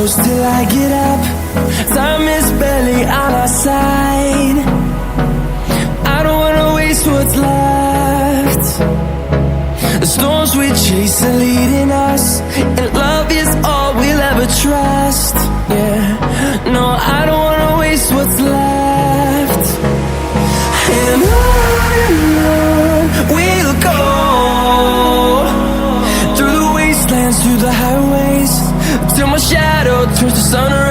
close till I get up. Time is barely on our side. I don't wanna waste what's left. The storms we chase are leading us, and love is all we'll ever trust. Yeah, no, I don't wanna waste what's left. And on we'll go, through the wastelands, through the highways, till my shadow turns to sun